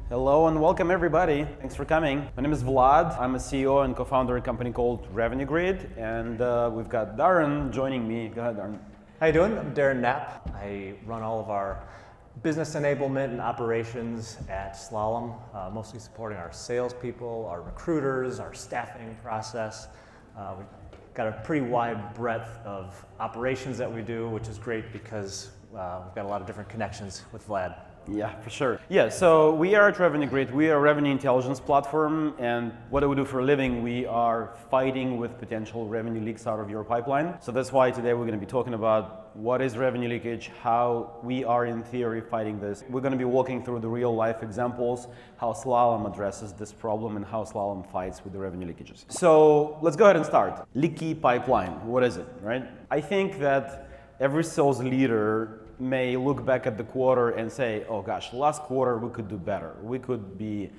Hello and welcome everybody. Thanks for coming. My name is Vlad. I'm a CEO and co-founder of a company called Revenue Grid, and we've got Darren joining me. Go ahead, Darren. How you doing? I'm Darren Knapp. I run all of our business enablement and operations at Slalom, mostly supporting our salespeople, our recruiters, our staffing process. We've got a pretty wide breadth of operations that we do, which is great because we've got a lot of different connections with Vlad. Yeah, for sure. Yeah, so we are at Revenue Grid. We are a revenue intelligence platform, and what do we do for a living? We are fighting with potential revenue leaks out of your pipeline. So that's why today we're going to be talking about what is revenue leakage, how we are in theory fighting this. We're going to be walking through the real life examples, how Slalom addresses this problem and how Slalom fights with the revenue leakages. So let's go ahead and start. Leaky pipeline, what is it, right? I think that every sales leader may look back at the quarter and say, oh gosh, last quarter we could do better. We could be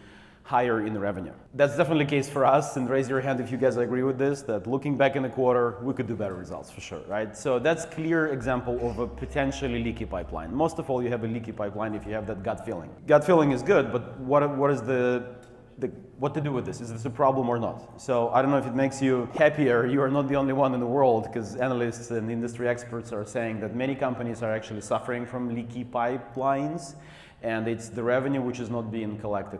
higher in the revenue. That's definitely the case for us, and raise your hand if you guys agree with this, that looking back in the quarter, we could do better results for sure, right? So that's clear example of a potentially leaky pipeline. Most of all, you have a leaky pipeline if you have that gut feeling. Gut feeling is good, but what is what to do with this? Is this a problem or not? So I don't know if it makes you happier. You are not the only one in the world, because analysts and industry experts are saying that many companies are actually suffering from leaky pipelines, and it's the revenue which is not being collected.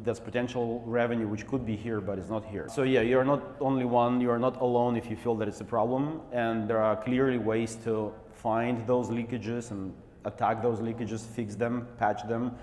That's potential revenue which could be here, but it's not here. So yeah, you're not only one, you are not alone if you feel that it's a problem, and there are clearly ways to find those leakages and attack those leakages, fix them, patch them,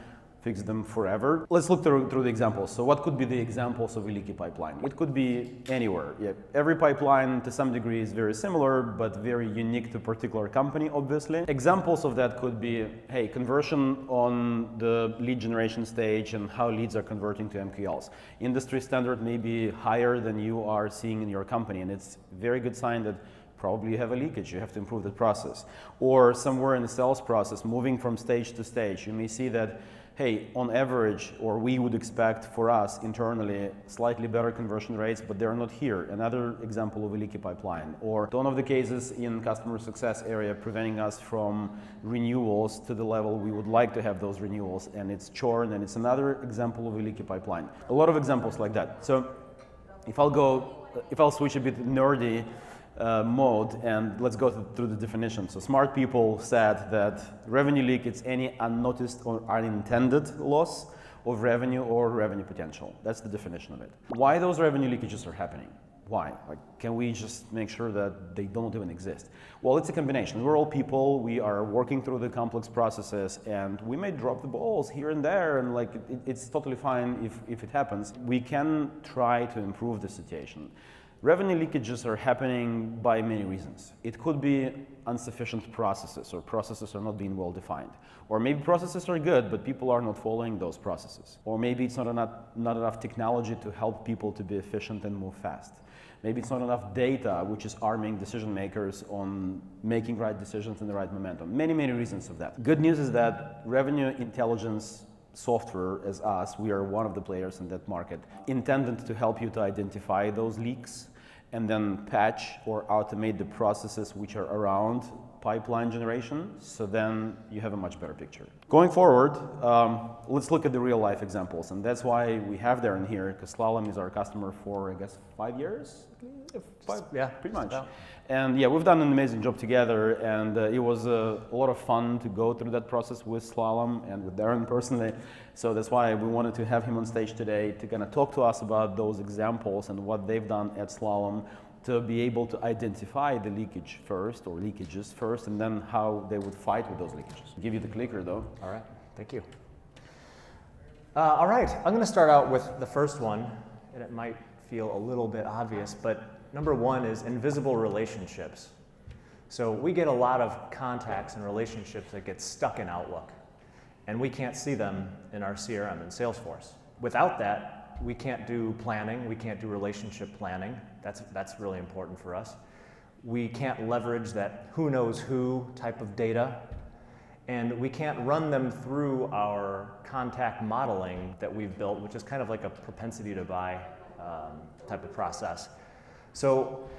fix them forever. Let's look through the examples. So what could be the examples of a leaky pipeline? It could be anywhere. Yeah, every pipeline to some degree is very similar, but very unique to a particular company, obviously. Examples of that could be, hey, conversion on the lead generation stage and how leads are converting to MQLs. Industry standard may be higher than you are seeing in your company, and it's a very good sign that probably you have a leakage, you have to improve the process. Or somewhere in the sales process, moving from stage to stage, you may see that, hey, on average, or we would expect for us internally, slightly better conversion rates, but they're not here. Another example of a leaky pipeline. Or one of the cases in customer success area preventing us from renewals to the level we would like to have those renewals, and it's churn, and it's another example of a leaky pipeline. A lot of examples like that. So if I'll switch a bit nerdy, mode, and let's go through the definition. So smart people said that revenue leak is any unnoticed or unintended loss of revenue or revenue potential. That's the definition of it. Why those revenue leakages are happening? Why? Like, can we just make sure that they don't even exist? Well, it's a combination. We're all people, we are working through the complex processes, and we may drop the balls here and there, and like it's totally fine if it happens. We can try to improve the situation. Revenue leakages are happening by many reasons. It could be insufficient processes, or processes are not being well defined. Or maybe processes are good, but people are not following those processes. Or maybe it's not enough technology to help people to be efficient and move fast. Maybe it's not enough data which is arming decision makers on making right decisions in the right momentum. Many, many reasons of that. Good news is that revenue intelligence software as us, we are one of the players in that market, intended to help you to identify those leaks and then patch or automate the processes which are around pipeline generation, so then you have a much better picture. Going forward, let's look at the real life examples, and that's why we have Darren here, because Slalom is our customer for, I guess, 5 years? Yeah, pretty much. Yeah. And yeah, we've done an amazing job together, and it was a lot of fun to go through that process with Slalom and with Darren personally. So that's why we wanted to have him on stage today to kind of talk to us about those examples and what they've done at Slalom to be able to identify the leakage first, or leakages first, and then how they would fight with those leakages. I'll give you the clicker though. All right, thank you. All right, I'm going to start out with the first one, and it might feel a little bit obvious, but number one is invisible relationships. So we get a lot of contacts and relationships that get stuck in Outlook, and we can't see them in our CRM and Salesforce. Without that, we can't do planning, we can't do relationship planning. That's really important for us. We can't leverage that who knows who type of data, and we can't run them through our contact modeling that we've built, which is kind of like a propensity to buy type of process. So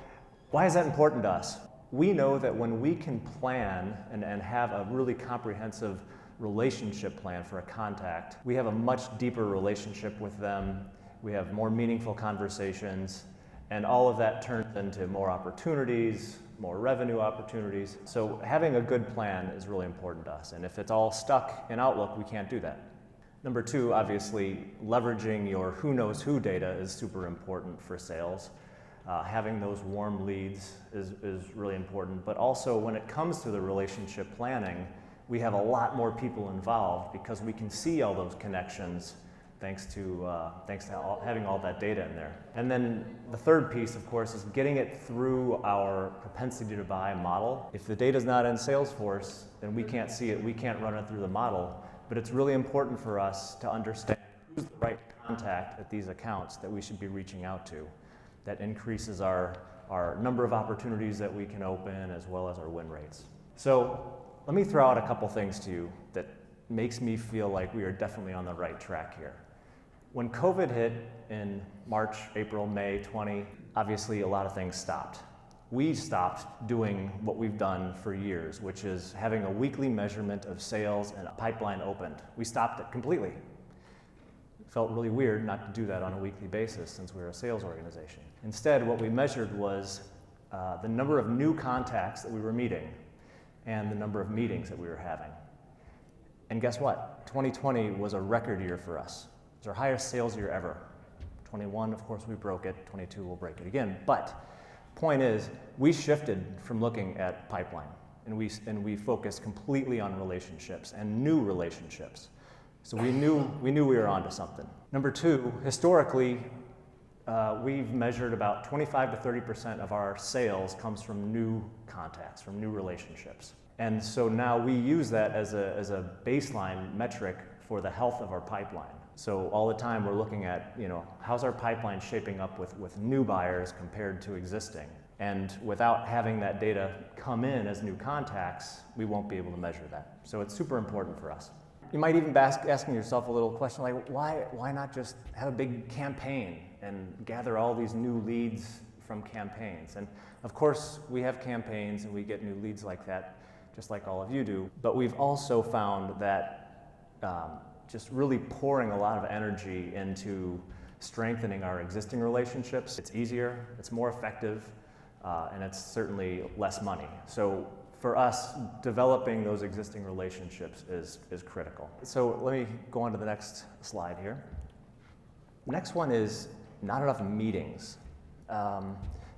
why is that important to us? We know that when we can plan and have a really comprehensive relationship plan for a contact, we have a much deeper relationship with them. We have more meaningful conversations, and all of that turns into more opportunities, more revenue opportunities. So having a good plan is really important to us, and if it's all stuck in Outlook, we can't do that. Number two, obviously, leveraging your who knows who data is super important for sales. Having those warm leads is really important, but also when it comes to the relationship planning, we have a lot more people involved because we can see all those connections thanks to having all that data in there. And then the third piece, of course, is getting it through our propensity to buy model. If the data's not in Salesforce, then we can't see it, we can't run it through the model, but it's really important for us to understand who's the right contact at these accounts that we should be reaching out to. That increases our number of opportunities that we can open as well as our win rates. So let me throw out a couple things to you that makes me feel like we are definitely on the right track here. When COVID hit in March, April, May 20, obviously a lot of things stopped. We stopped doing what we've done for years, which is having a weekly measurement of sales and a pipeline opened. We stopped it completely. It felt really weird not to do that on a weekly basis since we're a sales organization. Instead, what we measured was the number of new contacts that we were meeting and the number of meetings that we were having. And guess what? 2020 was a record year for us. It was our highest sales year ever. 21, of course, we broke it. 22, we'll break it again. But point is, we shifted from looking at pipeline, and we focused completely on relationships and new relationships. So we knew we were onto something. Number two, historically, we've measured about 25 to 30% of our sales comes from new contacts, from new relationships. And so now we use that as a baseline metric for the health of our pipeline. So all the time we're looking at, how's our pipeline shaping up with new buyers compared to existing? And without having that data come in as new contacts, we won't be able to measure that. So it's super important for us. You might even be asking yourself a little question like, why not just have a big campaign and gather all these new leads from campaigns? And of course, we have campaigns and we get new leads like that, just like all of you do. But we've also found that just really pouring a lot of energy into strengthening our existing relationships. It's easier, it's more effective, and it's certainly less money. So for us, developing those existing relationships is critical. So let me go on to the next slide here. Next one is not enough meetings.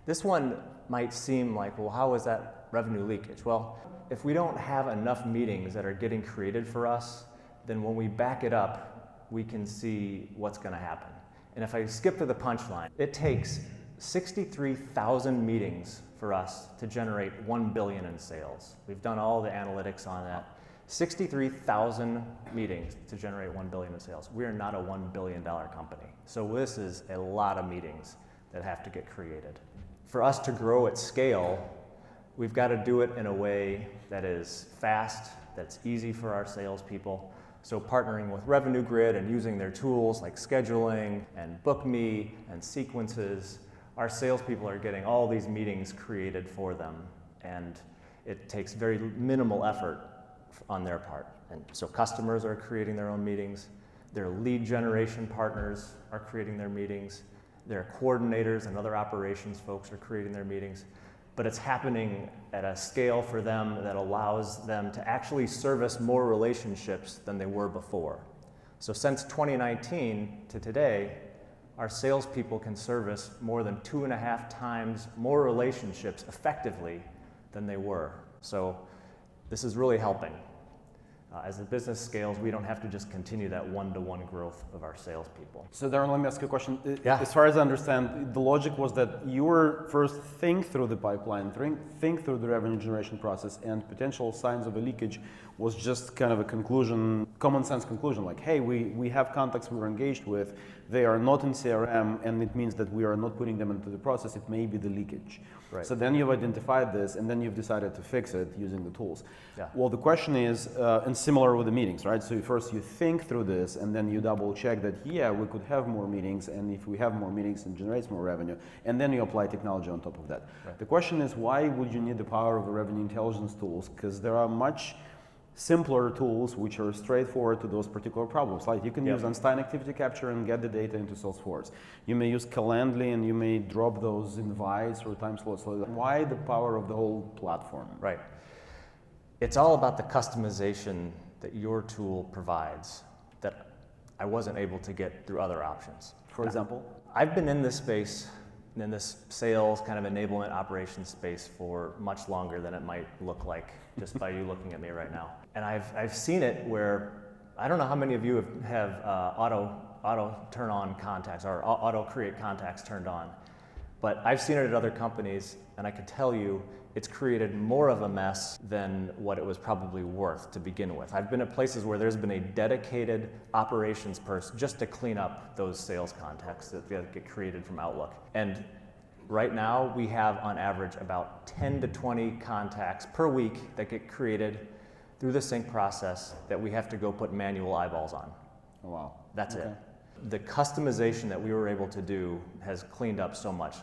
This one might seem like, well, how is that revenue leakage? Well, if we don't have enough meetings that are getting created for us, then when we back it up, we can see what's going to happen. And if I skip to the punchline, it takes 63,000 meetings for us to generate 1 billion in sales. We've done all the analytics on that. 63,000 meetings to generate 1 billion in sales. We are not a $1 billion company. So this is a lot of meetings that have to get created. For us to grow at scale, we've got to do it in a way that is fast, that's easy for our salespeople. So partnering with Revenue Grid and using their tools like scheduling and BookMe and sequences, our salespeople are getting all these meetings created for them, and it takes very minimal effort on their part. And so customers are creating their own meetings, their lead generation partners are creating their meetings, their coordinators and other operations folks are creating their meetings, but it's happening at a scale for them that allows them to actually service more relationships than they were before. So since 2019 to today, our salespeople can service more than 2.5 times more relationships effectively than they were. So this is really helping. As the business scales, we don't have to just continue that one-to-one growth of our salespeople. So Darren, let me ask you a question. Yeah. As far as I understand, the logic was that you were first think through the pipeline, think through the revenue generation process, and potential signs of a leakage was just kind of a conclusion, common sense conclusion, like, hey, we have contacts we were engaged with, they are not in CRM, and it means that we are not putting them into the process, it may be the leakage. Right. So then you've identified this, and then you've decided to fix it using the tools. Yeah. Well, the question is, and similar with the meetings, right? So first you think through this, and then you double check that, yeah, we could have more meetings, and if we have more meetings, it generates more revenue, and then you apply technology on top of that. Right. The question is, why would you need the power of the revenue intelligence tools? Because there are much simpler tools which are straightforward to those particular problems. Like you can Yep. use Einstein activity capture and get the data into Salesforce. You may use Calendly and you may drop those invites or time slots. So why the power of the whole platform? Right. It's all about the customization that your tool provides that I wasn't able to get through other options. For example? I've been in this space, in this sales kind of enablement operations space for much longer than it might look like just by you looking at me right now. And I've seen it where, I don't know how many of you have auto turn on contacts or auto create contacts turned on, but I've seen it at other companies and I can tell you it's created more of a mess than what it was probably worth to begin with. I've been at places where there's been a dedicated operations person just to clean up those sales contacts that get created from Outlook. And right now we have on average about 10 to 20 contacts per week that get created through the sync process that we have to go put manual eyeballs on. Oh, wow. That's Okay. it. The customization that we were able to do has cleaned up so much.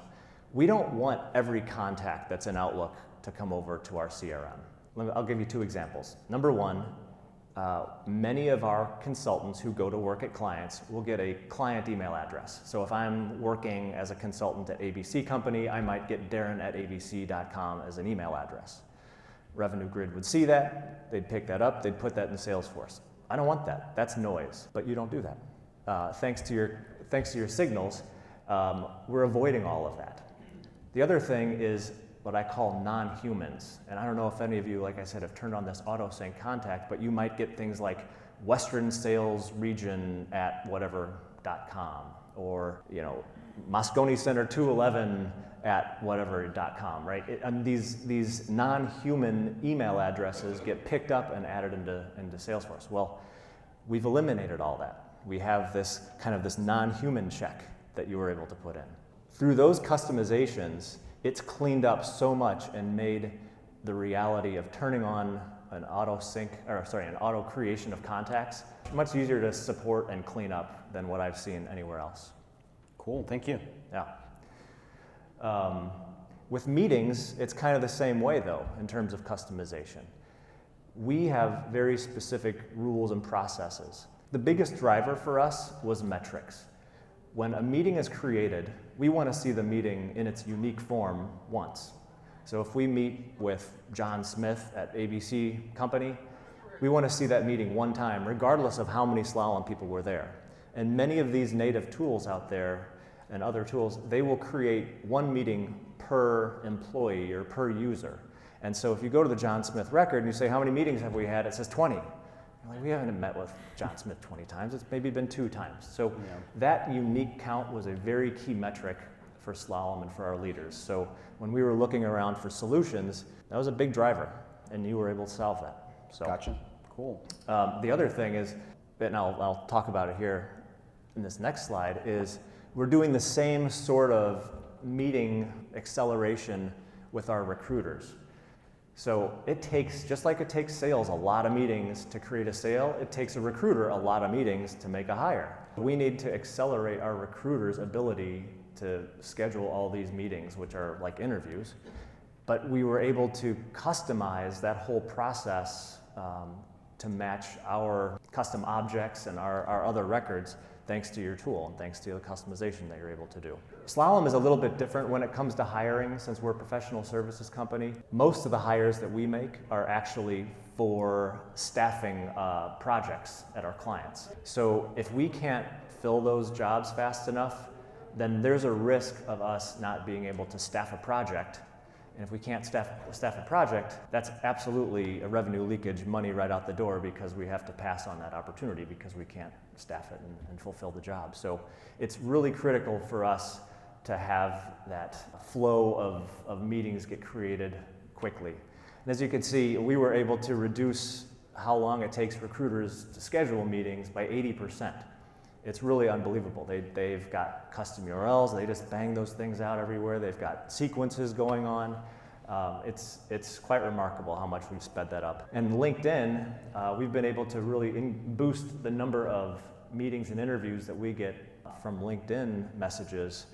We don't want every contact that's in Outlook to come over to our CRM. I'll give you two examples. Number one, many of our consultants who go to work at clients will get a client email address. So if I'm working as a consultant at ABC Company, I might get darren@abc.com as an email address. Revenue Grid would see that, they'd pick that up, they'd put that in Salesforce. I don't want that. That's noise, but you don't do that. Thanks to your signals, we're avoiding all of that. The other thing is what I call non-humans. And I don't know if any of you, like I said, have turned on this auto-sync contact, but you might get things like Western Sales Region at whatever.com or, Moscone Center 211 at whatever.com, right? And these non-human email addresses get picked up and added into Salesforce. Well, we've eliminated all that. We have this non-human check that you were able to put in. Through those customizations, it's cleaned up so much and made the reality of turning on an auto creation of contacts much easier to support and clean up than what I've seen anywhere else. Cool, thank you. Yeah. With meetings, it's kind of the same way though, in terms of customization. We have very specific rules and processes. The biggest driver for us was metrics. When a meeting is created, we want to see the meeting in its unique form once. So if we meet with John Smith at ABC Company, we want to see that meeting one time, regardless of how many Slalom people were there. And many of these native tools out there and other tools, they will create one meeting per employee or per user. And so if you go to the John Smith record and you say, how many meetings have we had? It says 20. Like, we haven't met with John Smith 20 times, it's maybe been 2 times. So that unique count was a very key metric for Slalom and for our leaders. So when we were looking around for solutions, that was a big driver, and you were able to solve that. So, Gotcha, cool. The other thing is, and I'll talk about it here in this next slide, is we're doing the same sort of meeting acceleration with our recruiters. So it takes, just like it takes sales a lot of meetings to create a sale, it takes a recruiter a lot of meetings to make a hire. We need to accelerate our recruiters' ability to schedule all these meetings, which are like interviews. But we were able to customize that whole process to match our custom objects and our other records thanks to your tool and thanks to the customization that you're able to do. Slalom is a little bit different when it comes to hiring since we're a professional services company. Most of the hires that we make are actually for staffing projects at our clients. So if we can't fill those jobs fast enough, then there's a risk of us not being able to staff a project. And if we can't staff a project, that's absolutely a revenue leakage, money right out the door, because we have to pass on that opportunity because we can't staff it and fulfill the job. So it's really critical for us to have that flow of meetings get created quickly. And as you can see, we were able to reduce how long it takes recruiters to schedule meetings by 80%. It's really unbelievable. They've got custom URLs, they just bang those things out everywhere. They've got sequences going on. It's quite remarkable how much we've sped that up. And LinkedIn, we've been able to really boost the number of meetings and interviews that we get from LinkedIn messages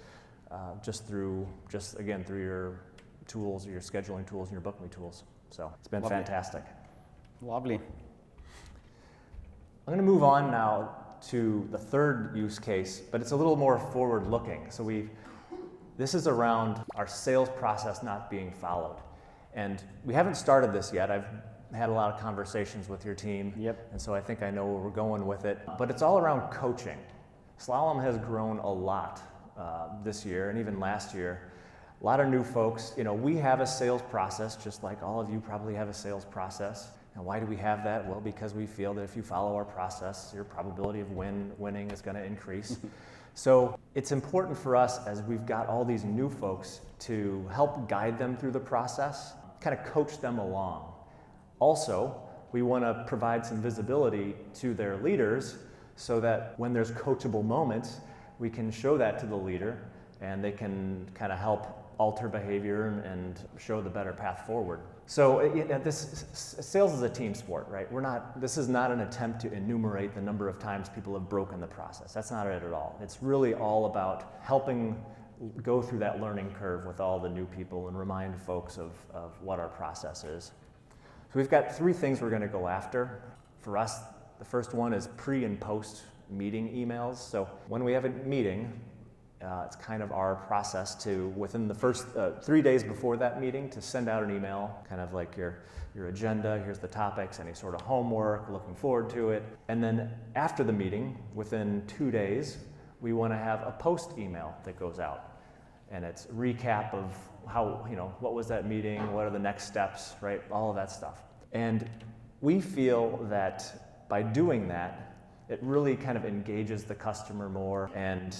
through your tools, your scheduling tools, and your booking tools. So it's been Lovely. fantastic. Lovely. I'm going to move on now to the third use case, but it's a little more forward-looking. So this is around our sales process not being followed. And we haven't started this yet. I've had a lot of conversations with your team. Yep. And so I think I know where we're going with it. But it's all around coaching. Slalom has grown a lot this year and even last year. A lot of new folks. We have a sales process, just like all of you probably have a sales process. And why do we have that? Well, because we feel that if you follow our process, your probability of winning is going to increase. So it's important for us, as we've got all these new folks, to help guide them through the process, kind of coach them along. Also, we want to provide some visibility to their leaders so that when there's coachable moments, we can show that to the leader and they can kind of help alter behavior and show the better path forward. So sales is a team sport, right? This is not an attempt to enumerate the number of times people have broken the process. That's not it at all. It's really all about helping go through that learning curve with all the new people and remind folks of what our process is. So we've got 3 things we're going to go after. For us, the first one is pre and post meeting emails. So when we have a meeting, it's kind of our process to, within the first 3 days before that meeting, to send out an email, kind of like your agenda, here's the topics, any sort of homework, looking forward to it. And then after the meeting, within 2 days, we want to have a post email that goes out. And it's a recap of how, what was that meeting, what are the next steps, right? All of that stuff. And we feel that by doing that, it really kind of engages the customer more and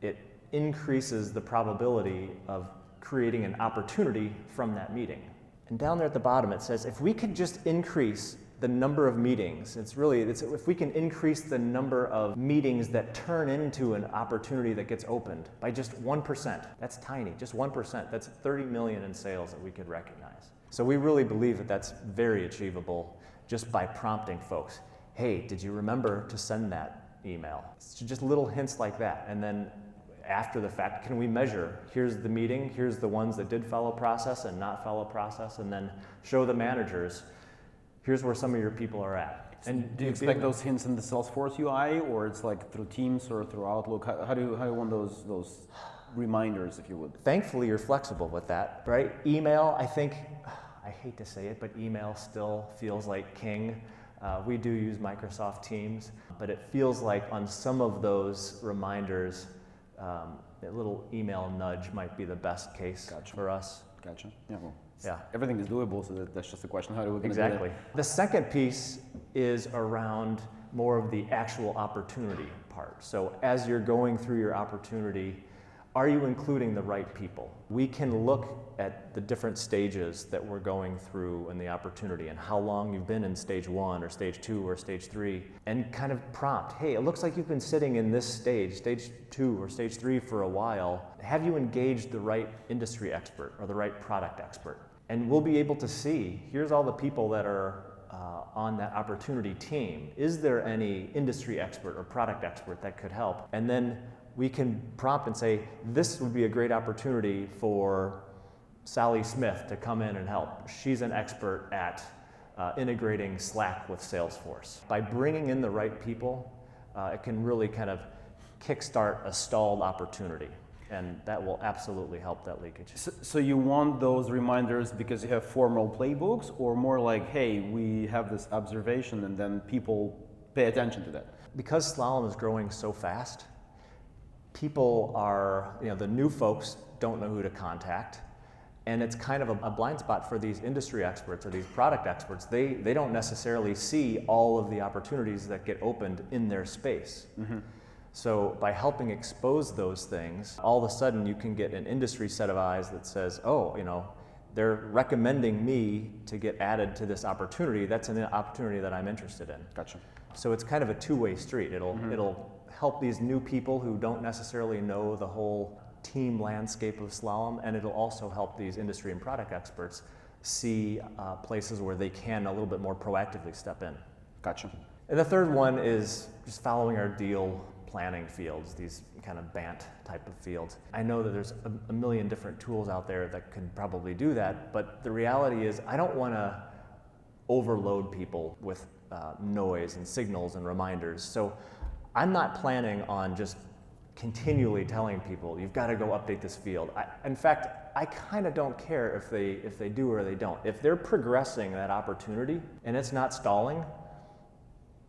it increases the probability of creating an opportunity from that meeting. And down there at the bottom it says, if we could just increase the number of meetings, if we can increase the number of meetings that turn into an opportunity that gets opened by just 1%, that's tiny, just 1%, that's 30 million in sales that we could recognize. So we really believe that that's very achievable just by prompting folks, hey, did you remember to send that email? It's just little hints like that. And then after the fact, can we measure, here's the meeting, here's the ones that did follow process and not follow process, and then show the managers, here's where some of your people are at. And do you expect those hints in the Salesforce UI, or it's like through Teams or through Outlook? How do you want those reminders, if you would? Thankfully, you're flexible with that, right? Email, I think, I hate to say it, but email still feels like king. We do use Microsoft Teams, but it feels like on some of those reminders, a little email nudge might be the best case for us. Gotcha. Yeah, well, yeah. Everything is doable, so that's just a question. How do we Exactly. do that? The second piece is around more of the actual opportunity part. So as you're going through your opportunity, are you including the right people? We can look at the different stages that we're going through in the opportunity and how long you've been in stage 1 or stage 2 or stage 3 and kind of prompt, hey, it looks like you've been sitting in this stage 2 or stage 3 for a while. Have you engaged the right industry expert or the right product expert? And we'll be able to see, here's all the people that are on that opportunity team. Is there any industry expert or product expert that could help? And then we can prompt and say, this would be a great opportunity for Sally Smith to come in and help. She's an expert at integrating Slack with Salesforce. By bringing in the right people, it can really kind of kickstart a stalled opportunity. And that will absolutely help that leakage. So you want those reminders because you have formal playbooks, or more like, hey, we have this observation and then people pay attention to that? Because Slalom is growing so fast, people are, the new folks don't know who to contact. And it's kind of a blind spot for these industry experts or these product experts. They don't necessarily see all of the opportunities that get opened in their space. Mm-hmm. So by helping expose those things, all of a sudden you can get an industry set of eyes that says, oh, they're recommending me to get added to this opportunity. That's an opportunity that I'm interested in. Gotcha. So it's kind of a two-way street. It'll help these new people who don't necessarily know the whole team landscape of Slalom, and it'll also help these industry and product experts see places where they can a little bit more proactively step in. Gotcha. And the third one is just following our deal planning fields, these kind of BANT type of fields. I know that there's a million different tools out there that can probably do that, but the reality is I don't want to overload people with noise and signals and reminders. So I'm not planning on just continually telling people, you've got to go update this field. In fact, I kind of don't care if they do or they don't. If they're progressing that opportunity and it's not stalling,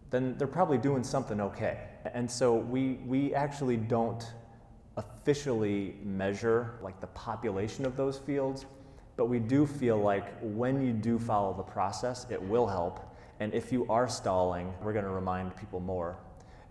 then they're probably doing something okay. And so we actually don't officially measure like the population of those fields, but we do feel like when you do follow the process, it will help. And if you are stalling, we're going to remind people more.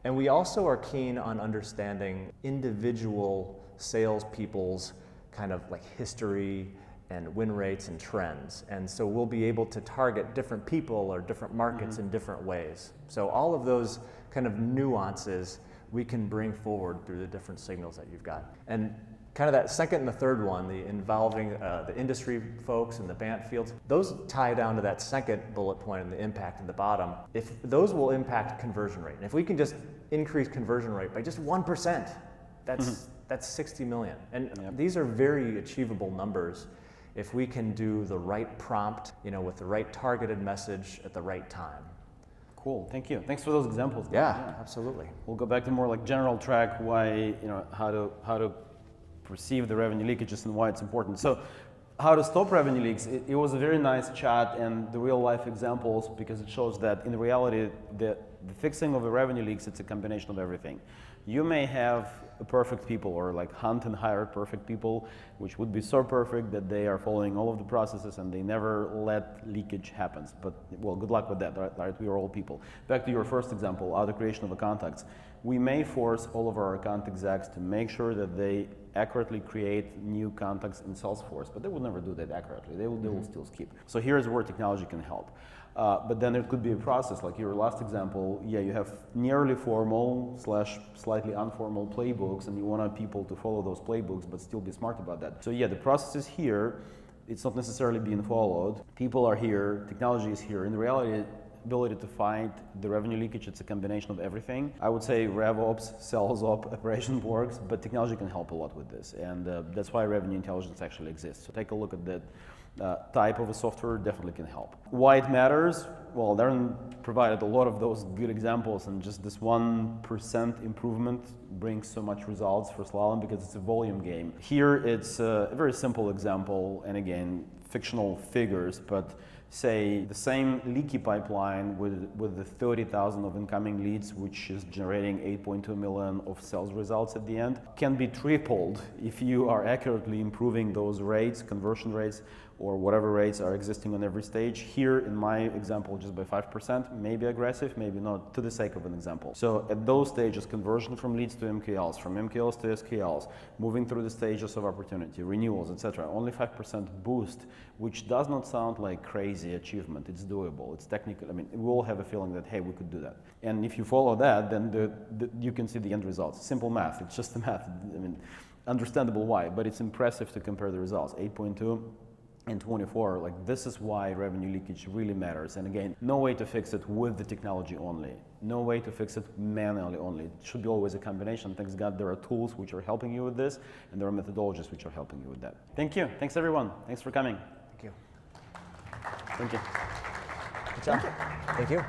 And we also are keen on understanding individual salespeople's kind of like history and win rates and trends. And so we'll be able to target different people or different markets in different ways. So all of those kind of nuances we can bring forward through the different signals that you've got. And kind of that second and the third one, the involving the industry folks and the BANT fields, those tie down to that second bullet point and the impact at the bottom. If those will impact conversion rate, and if we can just increase conversion rate by just 1%, that's 60 million. And these are very achievable numbers if we can do the right prompt, with the right targeted message at the right time. Cool, thank you. Thanks for those examples. Yeah, absolutely. We'll go back to more like general track, why, how to perceive the revenue leakages and why it's important. So how to stop revenue leaks, it was a very nice chat and the real life examples, because it shows that in reality, the fixing of the revenue leaks, it's a combination of everything. You may have perfect people or like hunt and hire perfect people, which would be so perfect that they are following all of the processes and they never let leakage happen. But well, good luck with that, right? We are all people. Back to your first example, auto creation of the contacts. We may force all of our account execs to make sure that they accurately create new contacts in Salesforce, but they will never do that accurately. They will still skip. So here's where technology can help. But then it could be a process, like your last example, you have nearly formal / slightly informal playbooks and you want people to follow those playbooks but still be smart about that. So the process is here, it's not necessarily being followed. People are here, technology is here. In reality, ability to find the revenue leakage, it's a combination of everything. I would say RevOps, SalesOps, Operation works, but technology can help a lot with this. And that's why revenue intelligence actually exists. So take a look at that. Type of a software definitely can help. Why it matters? Well, Darren provided a lot of those good examples, and just this 1% improvement brings so much results for Slalom because it's a volume game. Here it's a very simple example, and again, fictional figures, but say the same leaky pipeline with the 30,000 of incoming leads, which is generating 8.2 million of sales results at the end, can be tripled if you are accurately improving those rates, conversion rates, or whatever rates are existing on every stage. Here in my example, just by 5%, maybe aggressive, maybe not, to the sake of an example. So at those stages, conversion from leads to MQLs, from MQLs to SQLs, moving through the stages of opportunity, renewals, etc. Only 5% boost, which does not sound like crazy achievement. It's doable, it's technical. I mean, we all have a feeling that, hey, we could do that. And if you follow that, then you can see the end results. Simple math, it's just the math. I mean, understandable why, but it's impressive to compare the results. 8.2 and 24, like this is why revenue leakage really matters. And again, no way to fix it with the technology only. No way to fix it manually only. It should be always a combination. Thanks God there are tools which are helping you with this, and there are methodologies which are helping you with that. Thank you. Thanks everyone. Thanks for coming. Thank you. Thank you. Good job. Thank you.